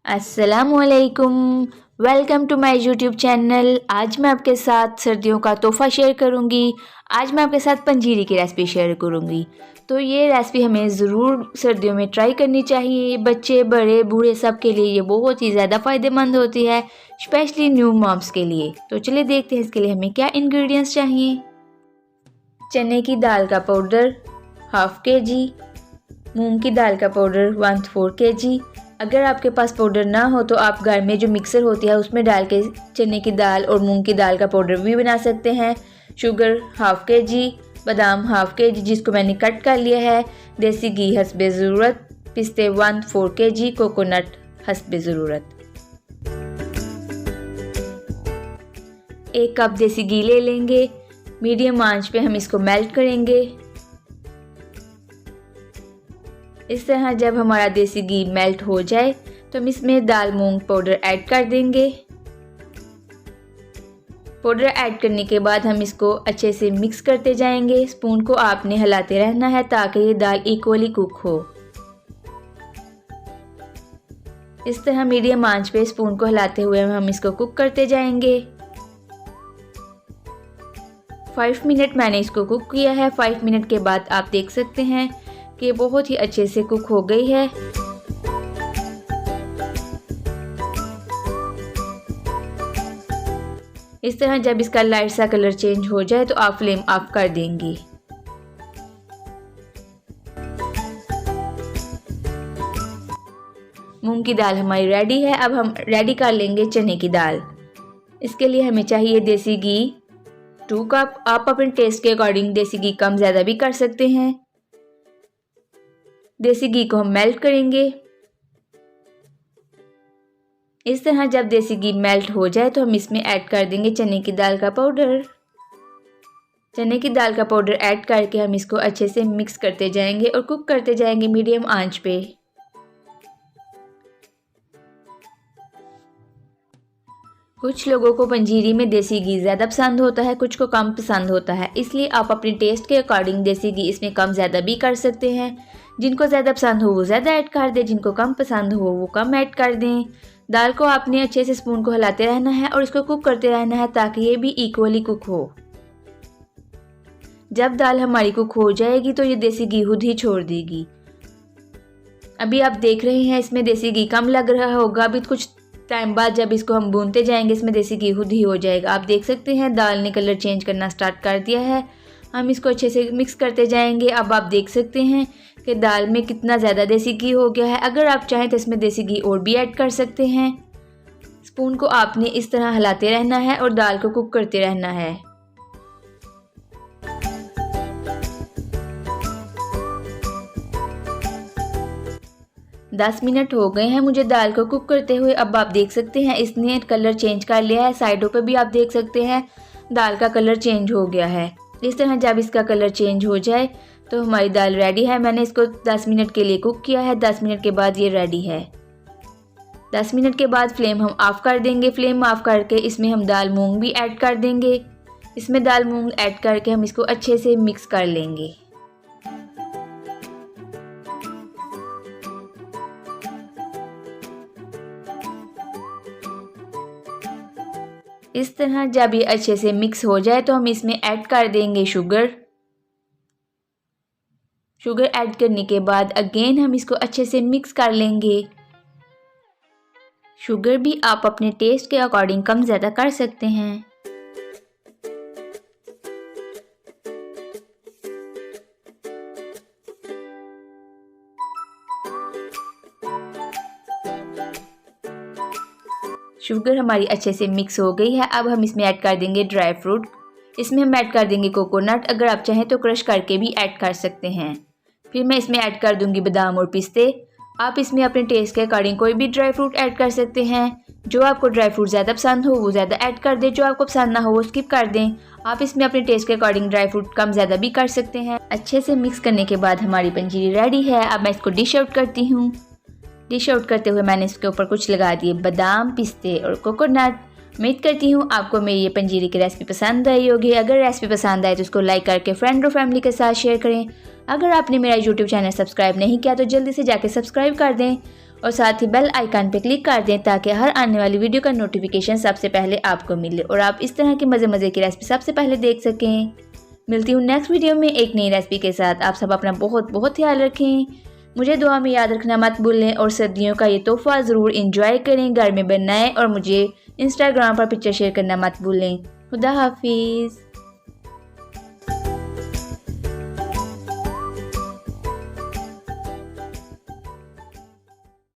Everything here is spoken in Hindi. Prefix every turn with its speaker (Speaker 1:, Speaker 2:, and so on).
Speaker 1: अस्सलामुअलैकुम, welcome to my YouTube channel. आज मैं आपके साथ सर्दियों का तोहफ़ा शेयर करूंगी। आज मैं आपके साथ पंजीरी की रेसिपी शेयर करूंगी। तो ये रेसिपी हमें ज़रूर सर्दियों में ट्राई करनी चाहिए। बच्चे बड़े बूढ़े सब के लिए ये बहुत ही ज़्यादा फ़ायदेमंद होती है, स्पेशली न्यू मॉम्स के लिए। तो चलिए देखते हैं इसके लिए हमें क्या इंग्रेडिएंट्स चाहिए। चने की दाल का पाउडर हाफ़ kg, मूंग की दाल का पाउडर 1/4 kg। अगर आपके पास पाउडर ना हो तो आप घर में जो मिक्सर होती है उसमें डाल के चने की दाल और मूंग की दाल का पाउडर भी बना सकते हैं। शुगर हाफ़ kg, बादाम हाफ़ kg जिसको मैंने कट कर लिया है, देसी घी हस्बे ज़रूरत, पिस्ते 1/4 kg, कोकोनट हस्बे ज़रूरत। 1 कप देसी घी ले लेंगे। मीडियम आंच पे हम इसको मेल्ट करेंगे। इस तरह जब हमारा देसी घी मेल्ट हो जाए तो हम इसमें दाल मूंग पाउडर ऐड कर देंगे। पाउडर ऐड करने के बाद हम इसको अच्छे से मिक्स करते जाएंगे। स्पून को आपने हिलाते रहना है ताकि ये दाल इक्वली कुक हो। इस तरह मीडियम आंच पे स्पून को हिलाते हुए हम इसको कुक करते जाएंगे। 5 मिनट मैंने इसको कुक किया है। 5 मिनट के बाद आप देख सकते हैं कि बहुत ही अच्छे से कुक हो गई है। इस तरह जब इसका लाइट सा कलर चेंज हो जाए तो आप फ्लेम ऑफ कर देंगी। मूंग की दाल हमारी रेडी है। अब हम रेडी कर लेंगे चने की दाल। इसके लिए हमें चाहिए देसी घी 2 कप। आप अपने टेस्ट के अकॉर्डिंग देसी घी कम ज़्यादा भी कर सकते हैं। देसी घी को हम मेल्ट करेंगे। इस तरह जब देसी घी मेल्ट हो जाए तो हम इसमें ऐड कर देंगे चने की दाल का पाउडर। चने की दाल का पाउडर ऐड करके हम इसको अच्छे से मिक्स करते जाएंगे और कुक करते जाएंगे मीडियम आंच पे। कुछ लोगों को पंजीरी में देसी घी ज़्यादा पसंद होता है, कुछ को कम पसंद होता है, इसलिए आप अपने टेस्ट के अकॉर्डिंग देसी घी इसमें कम ज़्यादा भी कर सकते हैं। जिनको ज़्यादा पसंद हो वो ज़्यादा ऐड कर दें, जिनको कम पसंद हो वो कम ऐड कर दें। दाल को आपने अच्छे से स्पून को हिलाते रहना है और इसको कुक करते रहना है ताकि ये भी इक्वली कुक हो। जब दाल हमारी कुक हो जाएगी तो ये देसी घी खुद ही छोड़ देगी। अभी आप देख रहे हैं इसमें देसी घी कम लग रहा होगा। अभी कुछ टाइम बाद जब इसको हम भूनते जाएंगे इसमें देसी घी खुद ही हो जाएगा। आप देख सकते हैं दाल ने कलर चेंज करना स्टार्ट कर दिया है। हम इसको अच्छे से मिक्स करते जाएंगे। अब आप देख सकते हैं कि दाल में कितना ज़्यादा देसी घी हो गया है। अगर आप चाहें तो इसमें देसी घी और भी ऐड कर सकते हैं। स्पून को आपने इस तरह हिलाते रहना है और दाल को कुक करते रहना है। दस मिनट हो गए हैं मुझे दाल को कुक करते हुए। अब आप देख सकते हैं इसने कलर चेंज कर लिया है। साइडों पे भी आप देख सकते हैं दाल का कलर चेंज हो गया है। इस तरह जब इसका कलर चेंज हो जाए तो हमारी दाल रेडी है। मैंने इसको 10 मिनट के लिए कुक किया है। 10 मिनट के बाद ये रेडी है। 10 मिनट के बाद फ्लेम हम ऑफ कर देंगे। फ्लेम ऑफ करके इसमें हम दाल मूंग भी ऐड कर देंगे। इसमें दाल मूंग ऐड करके हम इसको अच्छे से मिक्स कर लेंगे। इस तरह जब ये अच्छे से मिक्स हो जाए तो हम इसमें ऐड कर देंगे शुगर। शुगर ऐड करने के बाद अगेन हम इसको अच्छे से मिक्स कर लेंगे। शुगर भी आप अपने टेस्ट के अकॉर्डिंग कम ज़्यादा कर सकते हैं। शुगर हमारी अच्छे से मिक्स हो गई है। अब हम इसमें ऐड कर देंगे ड्राई फ्रूट। इसमें हम ऐड कर देंगे कोकोनट। अगर आप चाहें तो क्रश करके भी ऐड कर सकते हैं। फिर मैं इसमें ऐड कर दूंगी बादाम और पिस्ते। आप इसमें अपने टेस्ट के अकॉर्डिंग कोई भी ड्राई फ्रूट ऐड कर सकते हैं। जो आपको ड्राई फ्रूट ज़्यादा पसंद हो वो ज़्यादा ऐड कर दें, जो आपको पसंद ना हो वो स्किप कर दें। आप इसमें अपने टेस्ट के अकॉर्डिंग ड्राई फ्रूट कम ज़्यादा भी कर सकते हैं। अच्छे से मिक्स करने के बाद हमारी पंजीरी रेडी है। अब मैं इसको डिश आउट करती हूँ। डिश आउट करते हुए मैंने इसके ऊपर कुछ लगा दिए बादाम, पिस्ते और कोकोनट। उम्मीद करती हूँ आपको मेरी ये पंजीरी की रेसिपी पसंद आई होगी। अगर रेसिपी पसंद आए तो उसको लाइक करके फ्रेंड और फैमिली के साथ शेयर करें। अगर आपने मेरा यूट्यूब चैनल सब्सक्राइब नहीं किया तो जल्दी से जाके सब्सक्राइब कर दें और साथ ही बेल आइकन पे क्लिक कर दें ताकि हर आने वाली वीडियो का नोटिफिकेशन सबसे पहले आपको मिले और आप इस तरह की मज़े की रेसिपी सबसे पहले देख सकें। मिलती हूँ नेक्स्ट वीडियो में एक नई रेसिपी के साथ। आप सब अपना बहुत बहुत ख्याल रखें, मुझे दुआ में याद रखना मत भूलें और सर्दियों का ये तोहफ़ा ज़रूर इंजॉय करें, घर में बनाएं और मुझे इंस्टाग्राम पर पिक्चर शेयर करना मत भूलें। खुदा हाफिज़।